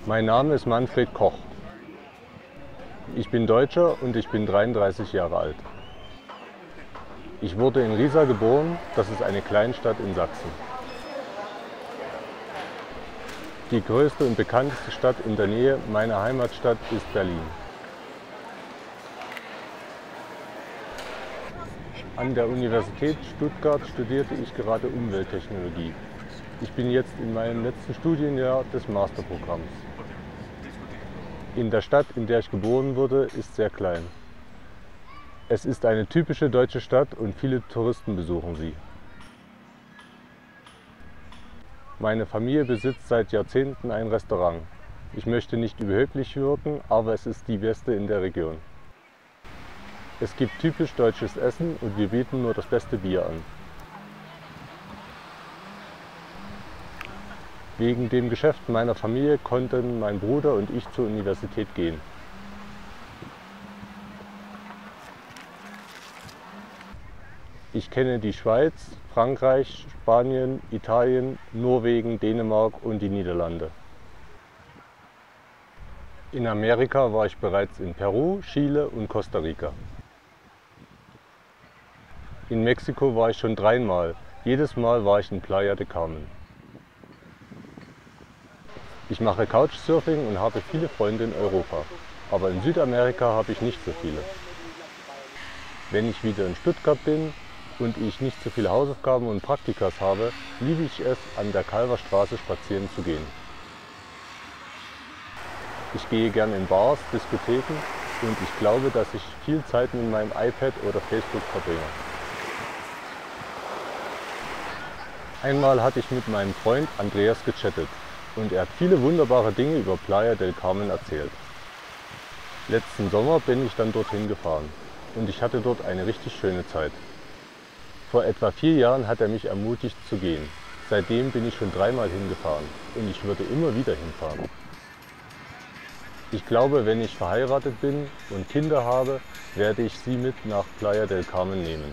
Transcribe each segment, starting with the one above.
Mein Name ist Manfred Koch. Ich bin Deutscher und ich bin 33 Jahre alt. Ich wurde in Riesa geboren, das ist eine Kleinstadt in Sachsen. Die größte und bekannteste Stadt in der Nähe meiner Heimatstadt ist Berlin. An der Universität Stuttgart studierte ich gerade Umwelttechnologie. Ich bin jetzt in meinem letzten Studienjahr des Masterprogramms. In der Stadt, in der ich geboren wurde, ist sehr klein. Es ist eine typische deutsche Stadt und viele Touristen besuchen sie. Meine Familie besitzt seit Jahrzehnten ein Restaurant. Ich möchte nicht überheblich wirken, aber es ist die beste in der Region. Es gibt typisch deutsches Essen und wir bieten nur das beste Bier an. Wegen dem Geschäft meiner Familie konnten mein Bruder und ich zur Universität gehen. Ich kenne die Schweiz, Frankreich, Spanien, Italien, Norwegen, Dänemark und die Niederlande. In Amerika war ich bereits in Peru, Chile und Costa Rica. In Mexiko war ich schon 3-mal. Jedes Mal war ich in Playa del Carmen. Ich mache Couchsurfing und habe viele Freunde in Europa. Aber in Südamerika habe ich nicht so viele. Wenn ich wieder in Stuttgart bin und ich nicht so viele Hausaufgaben und Praktikas habe, liebe ich es, an der Kalverstraße spazieren zu gehen. Ich gehe gerne in Bars, Diskotheken und ich glaube, dass ich viel Zeit mit meinem iPad oder Facebook verbringe. Einmal hatte ich mit meinem Freund Andreas gechattet und er hat viele wunderbare Dinge über Playa del Carmen erzählt. Letzten Sommer bin ich dann dorthin gefahren und ich hatte dort eine richtig schöne Zeit. Vor etwa 4 Jahren hat er mich ermutigt zu gehen. Seitdem bin ich schon 3-mal hingefahren und ich würde immer wieder hinfahren. Ich glaube, wenn ich verheiratet bin und Kinder habe, werde ich sie mit nach Playa del Carmen nehmen.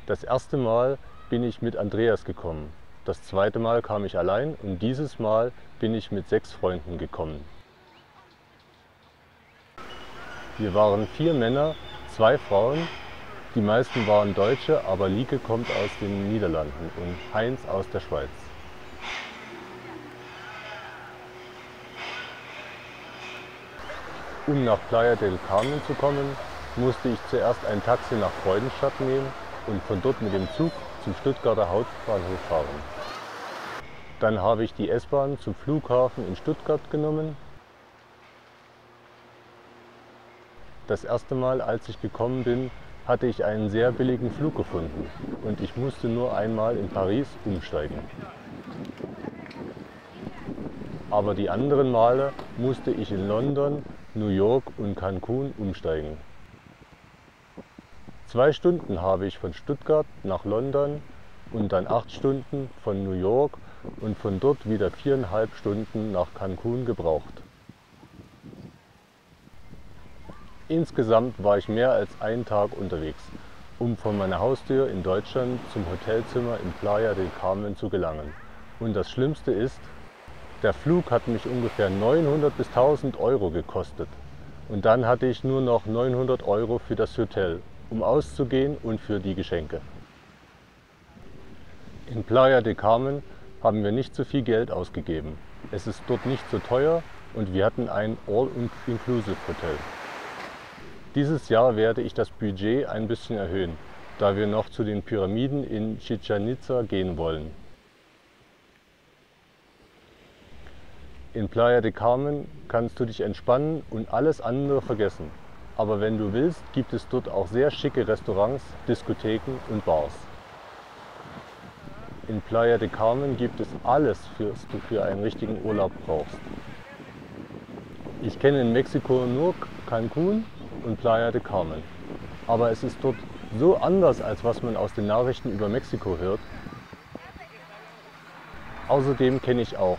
Das erste Mal bin ich mit Andreas gekommen. Das zweite Mal kam ich allein und dieses Mal bin ich mit 6 Freunden gekommen. Wir waren 4 Männer, 2 Frauen. Die meisten waren Deutsche, aber Lieke kommt aus den Niederlanden und Heinz aus der Schweiz. Um nach Playa del Carmen zu kommen, musste ich zuerst ein Taxi nach Freudenstadt nehmen und von dort mit dem Zug zum Stuttgarter Hauptbahnhof fahren. Dann habe ich die S-Bahn zum Flughafen in Stuttgart genommen. Das erste Mal, als ich gekommen bin, hatte ich einen sehr billigen Flug gefunden und ich musste nur einmal in Paris umsteigen. Aber die anderen Male musste ich in London, New York und Cancun umsteigen. 2 Stunden habe ich von Stuttgart nach London und dann 8 Stunden von New York und von dort wieder 4,5 Stunden nach Cancun gebraucht. Insgesamt war ich mehr als einen Tag unterwegs, um von meiner Haustür in Deutschland zum Hotelzimmer in Playa del Carmen zu gelangen. Und das Schlimmste ist, der Flug hat mich ungefähr 900 bis 1000 Euro gekostet. Und dann hatte ich nur noch 900 Euro für das Hotel, um auszugehen und für die Geschenke. In Playa del Carmen haben wir nicht so viel Geld ausgegeben. Es ist dort nicht so teuer und wir hatten ein All-Inclusive-Hotel. Dieses Jahr werde ich das Budget ein bisschen erhöhen, da wir noch zu den Pyramiden in Chichén Itzá gehen wollen. In Playa del Carmen kannst du dich entspannen und alles andere vergessen. Aber wenn du willst, gibt es dort auch sehr schicke Restaurants, Diskotheken und Bars. In Playa del Carmen gibt es alles, was du für einen richtigen Urlaub brauchst. Ich kenne in Mexiko nur Cancun und Playa del Carmen. Aber es ist dort so anders, als was man aus den Nachrichten über Mexiko hört. Außerdem kenne ich auch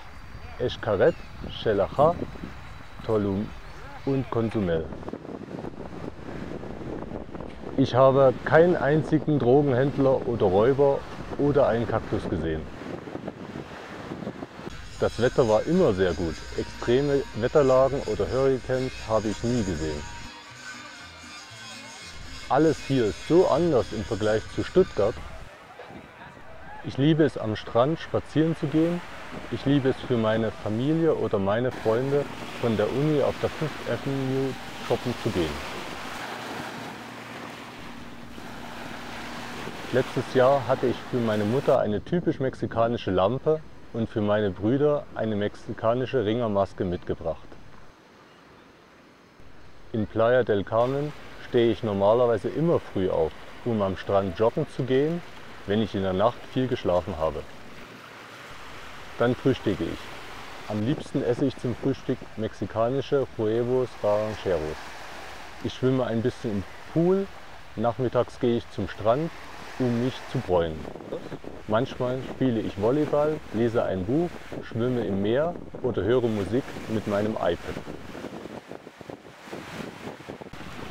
Xcaret, Xel-Ajá, Tulum und Cozumel. Ich habe keinen einzigen Drogenhändler oder Räuber oder einen Kaktus gesehen. Das Wetter war immer sehr gut. Extreme Wetterlagen oder Hurrikane habe ich nie gesehen. Alles hier ist so anders im Vergleich zu Stuttgart. Ich liebe es, am Strand spazieren zu gehen. Ich liebe es, für meine Familie oder meine Freunde von der Uni auf der Fifth Avenue shoppen zu gehen. Letztes Jahr hatte ich für meine Mutter eine typisch mexikanische Lampe und für meine Brüder eine mexikanische Ringermaske mitgebracht. In Playa del Carmen stehe ich normalerweise immer früh auf, um am Strand joggen zu gehen, wenn ich in der Nacht viel geschlafen habe. Dann frühstücke ich. Am liebsten esse ich zum Frühstück mexikanische Huevos Rancheros. Ich schwimme ein bisschen im Pool, nachmittags gehe ich zum Strand, um mich zu bräunen. Manchmal spiele ich Volleyball, lese ein Buch, schwimme im Meer oder höre Musik mit meinem iPad.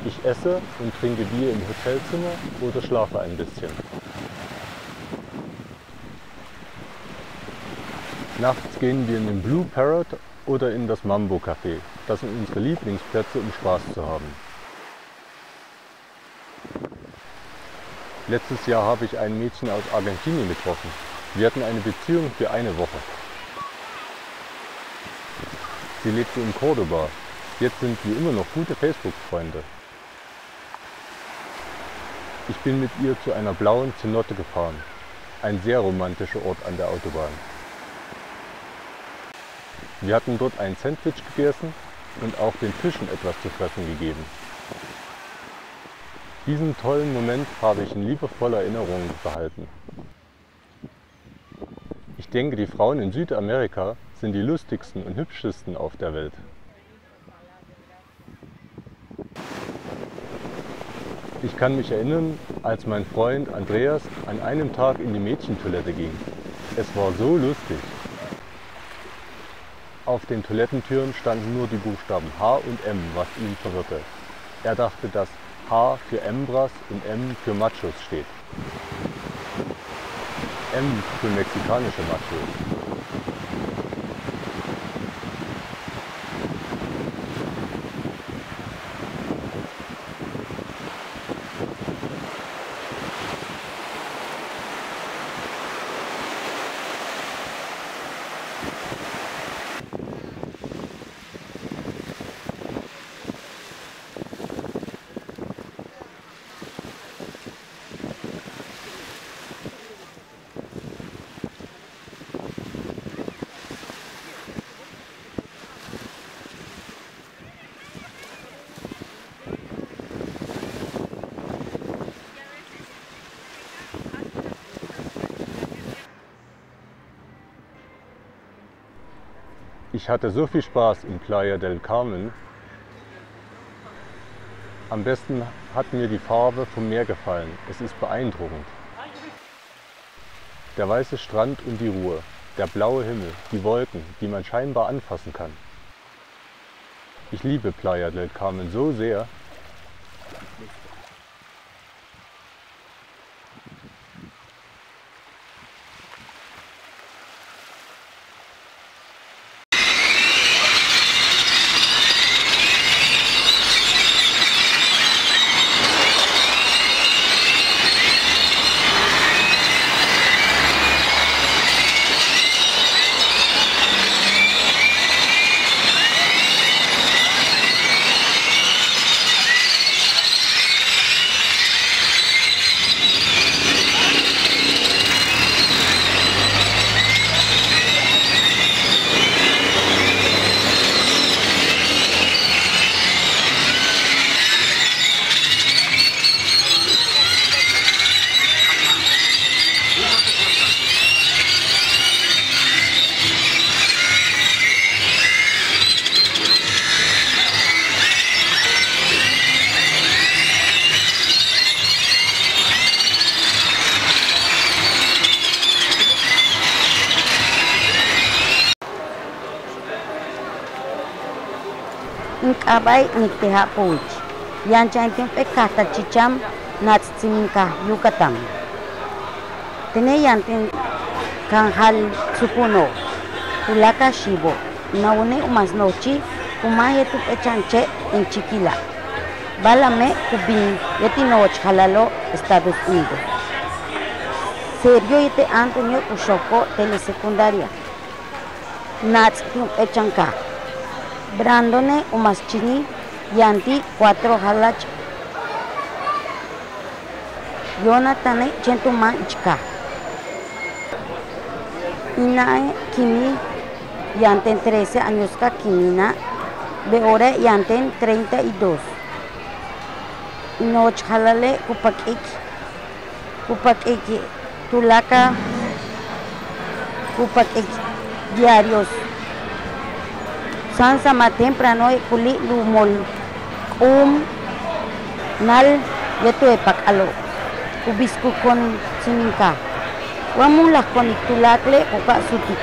Ich esse und trinke Bier im Hotelzimmer oder schlafe ein bisschen. Nachts gehen wir in den Blue Parrot oder in das Mambo Café. Das sind unsere Lieblingsplätze, um Spaß zu haben. Letztes Jahr habe ich ein Mädchen aus Argentinien getroffen. Wir hatten eine Beziehung für eine Woche. Sie lebte in Cordoba. Jetzt sind wir immer noch gute Facebook-Freunde. Ich bin mit ihr zu einer blauen Cenote gefahren. Ein sehr romantischer Ort an der Autobahn. Wir hatten dort ein Sandwich gegessen und auch den Fischen etwas zu fressen gegeben. Diesen tollen Moment habe ich in liebevoller Erinnerung behalten. Ich denke, die Frauen in Südamerika sind die lustigsten und hübschesten auf der Welt. Ich kann mich erinnern, als mein Freund Andreas an einem Tag in die Mädchentoilette ging. Es war so lustig. Auf den Toilettentüren standen nur die Buchstaben H und M, was ihn verwirrte. Er dachte, dass H für Hembras und M für Machos steht. M für mexikanische Machos. Ich hatte so viel Spaß in Playa del Carmen. Am besten hat mir die Farbe vom Meer gefallen. Es ist beeindruckend. Der weiße Strand und die Ruhe, der blaue Himmel, die Wolken, die man scheinbar anfassen kann. Ich liebe Playa del Carmen so sehr. Abay nikteha puch. Yan chantin pe kata chicham natsiminka yukatam. Tene yantin kanhal supuno. Tulaca Shibo, Naune umas nochi, Umaye tu echanche en Chiquila. Balame Cubin, Yetinoch Jalalo, Estados Unidos. Sergio Yete Antonio Ushoko, telesecundaria. Nats Echanka. Brandone Umaschini, Yanti 4 Halach. Jonathan Chentuman Ichka. Inae Kimi Yanten 13 años Kimina. Beore Yanten 32. Noch Halale Kupakiki Tulaca Kupakiki diarios. Sansa ma temprano Kuli Lumol Nal Yetu Epakalo Ubisku con Siminka Wamula con Tulakle Oka Sutik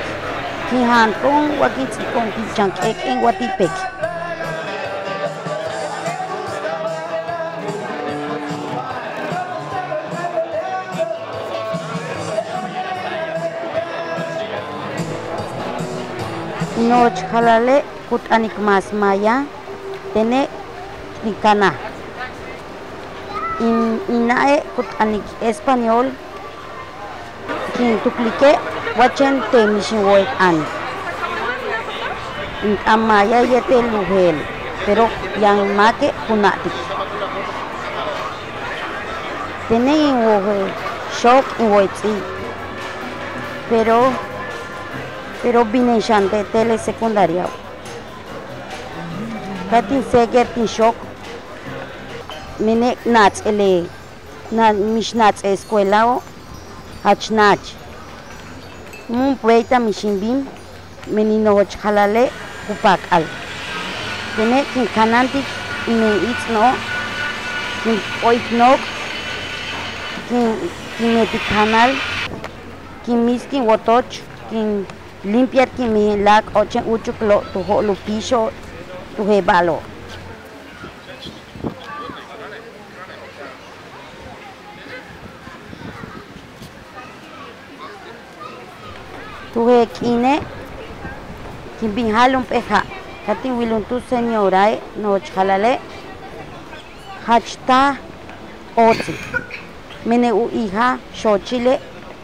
Kihan Kong Wakits con Kichank en Watipek. Noch halale kut anik mas maya tene nikana. Inae kut anik español kin tuplique wachen te mission word an. Amaya yete luhel pero yang make kunatik. Tene in shock in wetsi pero binejan de telesecundaria. Katin seger tin shock. Mene nats ele na mishnats escuela o hachnach. Mun preita mishimbim menino hoch halale kupak al. Tene kin kanantik me it's no kin oiknok kin metik kanal kin miskin wotoch kin limpiar que mi lag ochen uchuklo tu lo piso tu hebalo. Tu he kine kin bin halum peja katin wilun tu señora no chalale hachta oti mene u hija shochile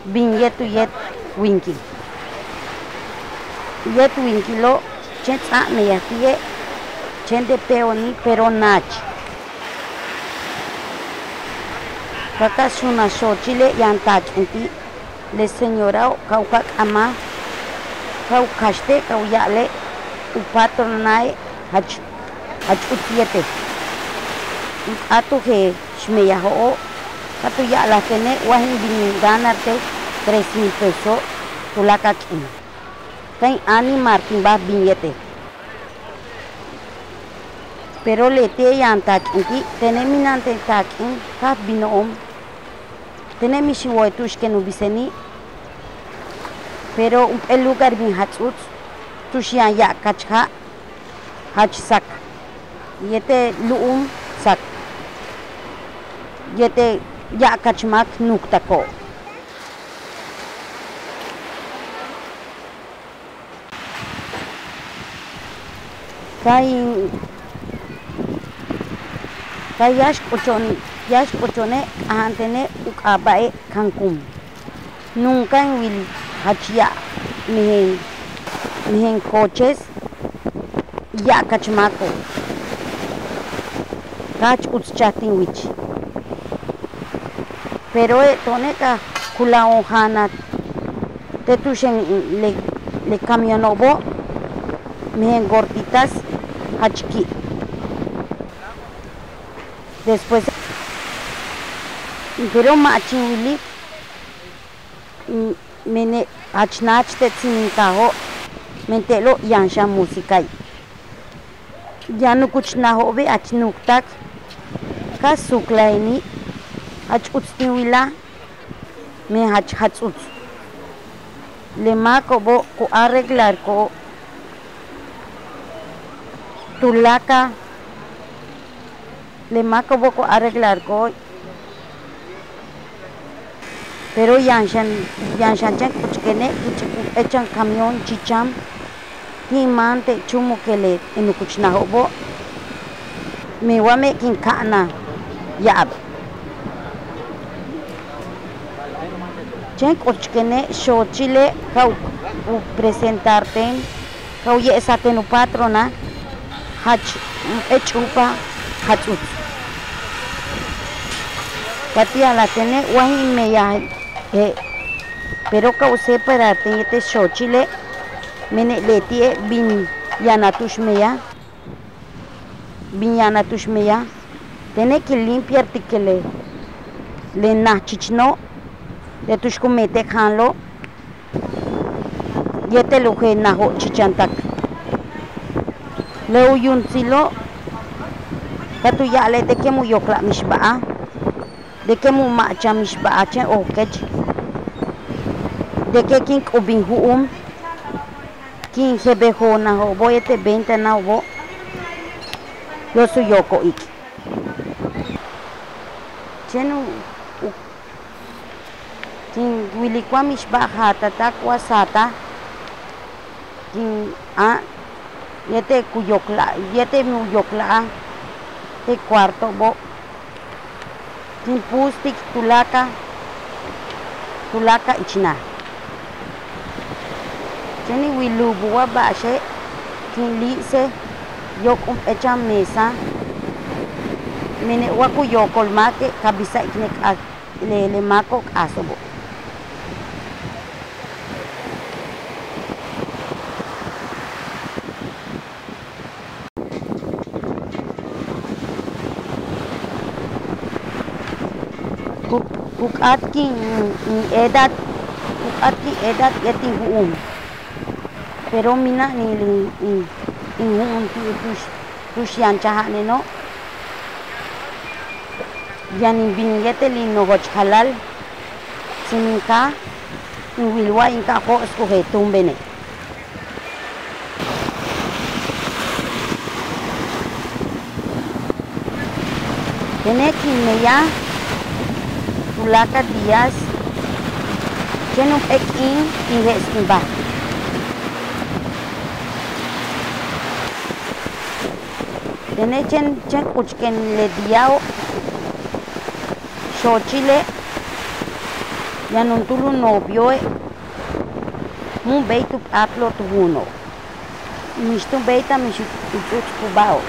bin yetu yet winki. Yet winkilo chenza meyatie chende peoni pero nach. Kaka suna shochile yantach enti le señora kaukak ama kaukaste kauyale upatronae hach utiete. Atu he shmeyaho katu ya la tene wahin bin ganarte 3,000 pesos tulaka kin. Kay ani Martin ba billete. Pero lete yantak inti teneminante takin ka binom. Tenemi shiwoitush que no biseni. Pero el lugar bin hatsut tushian ya kachha hachsak. Yete sak. Yete ya kachmak nuktako. Kay yash kuchone ahantene ukabae kankum. Nunca en will hachia mihen coches ya kachmako. Kach utschatin wich. Pero toneka kula ohana tetushen le camionobo mihen gorditas hachki. Después, pero machinwili mene hachnach te tsiminkaho mentelo yansha musikai. Ya no kuch na hobe achnuktak ka suklaini hachutstiwila me hachuts. Le makobo ko arreglar ko Tulaca le makobo ko arreglar ko pero yanshan chen kuchkene echan camión chicham Timante chumo que le enukuchna hobo. Me wame kin kana yab. Chen cochkene show Chile kau presentarte kau ye esatenu patrona hach echupa hachut. Katia la tene wahi me ya pero kau separa te show Chile mene letie bin yanatush meya tiene que limpiar que le nachichno de tus comete hanlo y te lo que naho chichantak le uyun silo katu ya le de que mu yokla mishba de que mu macha mishba chen okech de que kin obin huum kin hebeho na ho boyete 20 na ho yo soy yoko ik chenu kin wili kwa mishba hata ta kwa sata kin yete kuyokla yete mu yokla te cuarto bo kin pustik tulaka ichna cheni wilu buwa bashe kin lise yokum echa mesa mene waku yokol make kabisa iknek le mako asobo kukat ki edat yating huum pero mina ni huum tus yanchahane no yanin biniyete li no hoch halal sininka wilwa inka ko escoge tumbene tiene que meya tulaka días chenum ekin investimba tiene chen uchken le diao show Chile ya non tulu novio mun beitu atlo tuno mistu beita mi chut kubao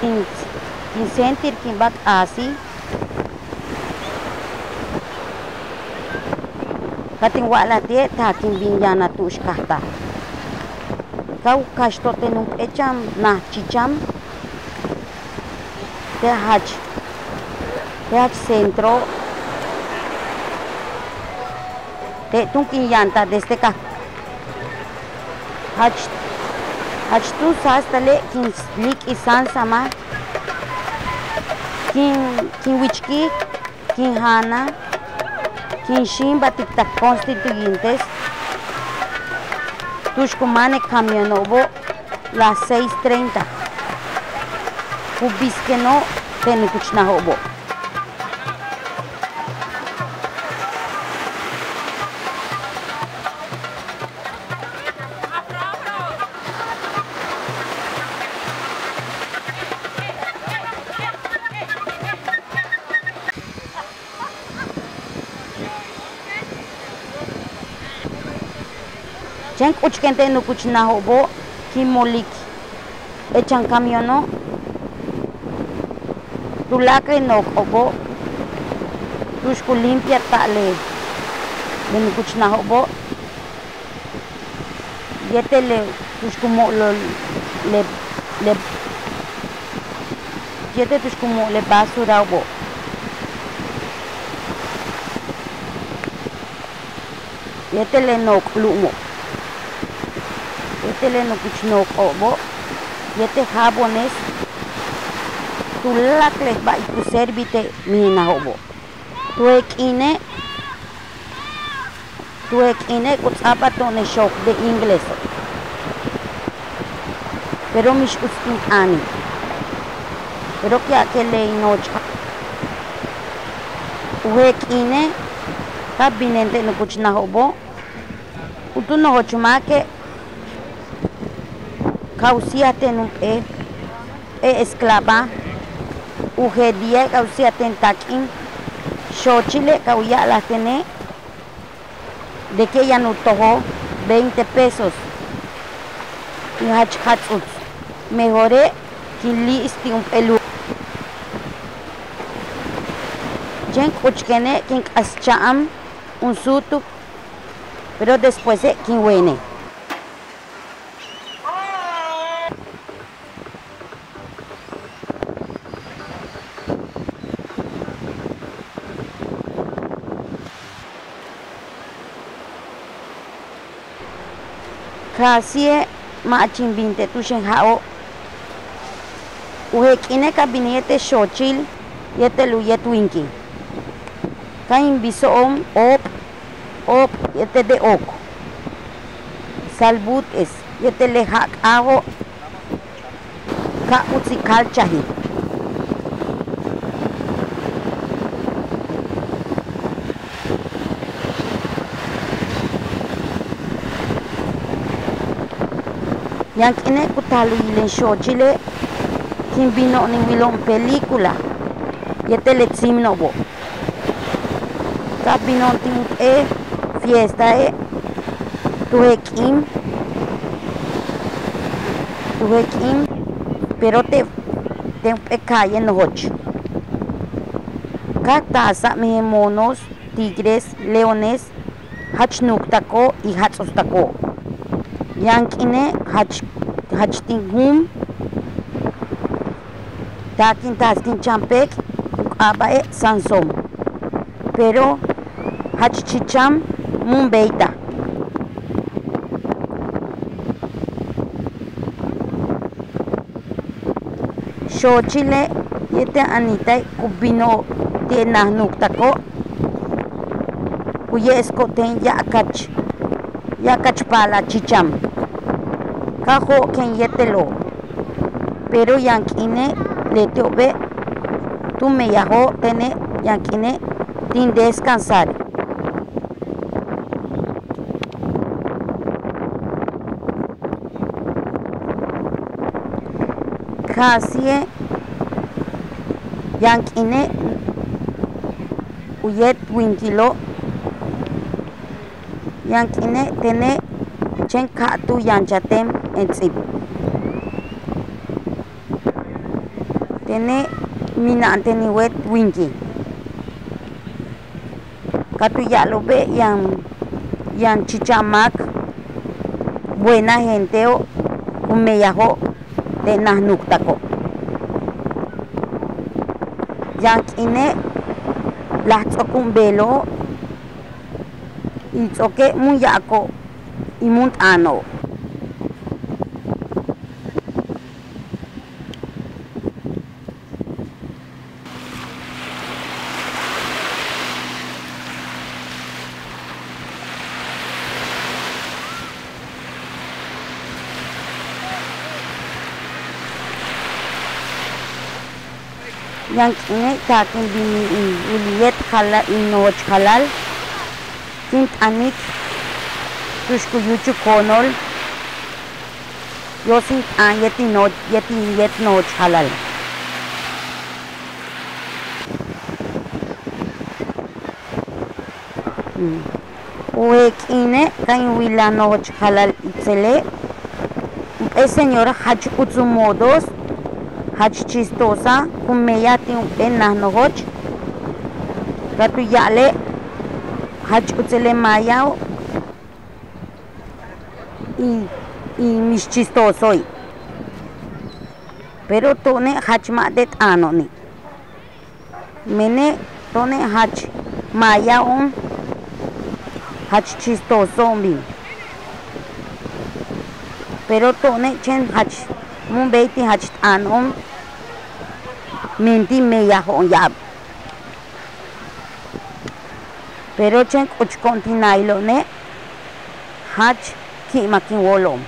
in sentir kin bak asi kating wala tie takin binyana tush kahta kau kashto tenum echam na chicham te hach centro te tunkin yanta desde ka hach tu sastale kin lik isan sama kin wichki kin hana kin shimba tiktak constituyentes tushkumane camionobo las 6:30 kubiskeno tenukuchna hobo chen uchkente no kuchna hobo kimolik echan camiono tulakre no hobo tushku limpia tale no kuchna hobo yetele tushku mo le yete tushku mo le basura hobo yetele no klumo yetele no kuchno hobo yete jabones tulakle ba iku servite mina hobo tuekine kut zapato ne shock de inglés pero mish ustin ani pero que aquele noche tuekine kabinente no kuchna hobo utu no hochumake causiaten un esclava, ujedía causiaten taquín, xochile cauya la tené, de que ya no tojo 20 pesos. Y hachhatsuts, mejoré que listi un pelu. Jen kuchkene kin ascham un sutu, pero después kin wene. Casi machin 20 tushen hao. Ujekine kabinete xochil yete luyet winki. Kain biso op yete de ok. Salbut es yete lehak ago ka utsikal chahi. Yankine kutalu ilen xochile kin vino ni wilon película yete le tsimno bo. Kapinon tin fiesta tuhekim pero te calle no hoch. Katasa me monos, tigres, leones, hachnuktako y hatsostako. Yankine hachtinghum takin taskin champek abae sansom. Pero hachchicham mumbeita. Xochile yete anita kubino te nahnuktako. Kuye eskoten yakach pala chicham. Kajo ken yetelo. Pero yankine letiobe tu me yajo tene yankine sin descansar. Casi yankine uyet winkilo yankine tene chen katu yanchatem enzip tene minanteni wet winki. Katu ya lo ve yan chichamac buena gente o kumeyajo de nahnuktako. Yankine latsokumbelo y tsoke muyako y muntano. Yankine takin bini uliyet halal inoch halal tint anit tushkuyuchu konol yosin an yet noch halal. Uekine kain wila noch halal itzele señora hachkutsumodos hach chistosa kumeyati un nahnohoch gatu yale hach utsele mayao y mis chistosoy pero tone hach madet anoni mene tone hach mayao hach chistoso mi pero tone chen hach mun beiti hach anom minti meya hon yab pero chen kuch kontinailo ne hach ki makin wolom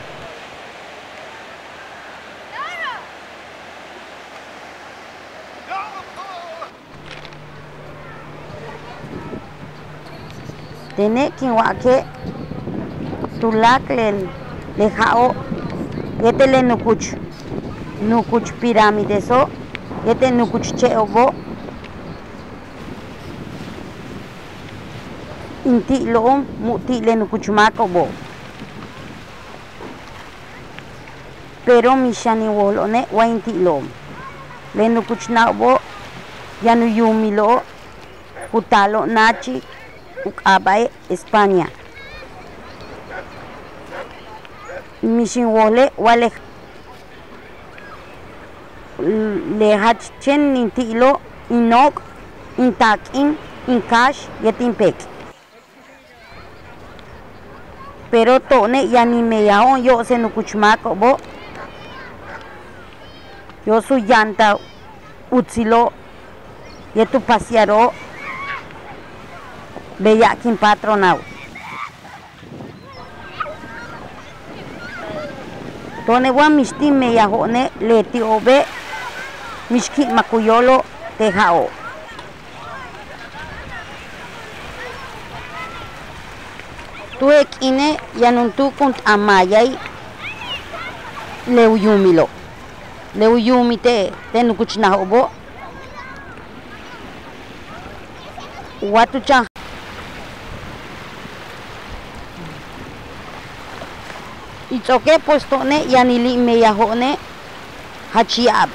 tene kin wa ke tulak le jao Yete le nukuch pirámide so, yete nukuch cheobo. Inti loom muti le nukuch makobo. Pero mi shani wolone wa inti loom. Le nukuch naobo yanu yumilo kutalo nachi ukabae España. Mishin wole wale le hachen nintilo inok intakin inkash yetimpek. Pero tone yani me yaon yo se nukuchmako bo. Yo su llanta utsilo yetu pasearo beyakin patronao. Tone wa mishti me yahone leti obe mishki makuyolo tejao. Tu ekine yanuntu kunt amayay leuyumilo. Leuyumite tenukuchnahobo. Watu chan. It's okay, pues tone yanili me yahone hachiab.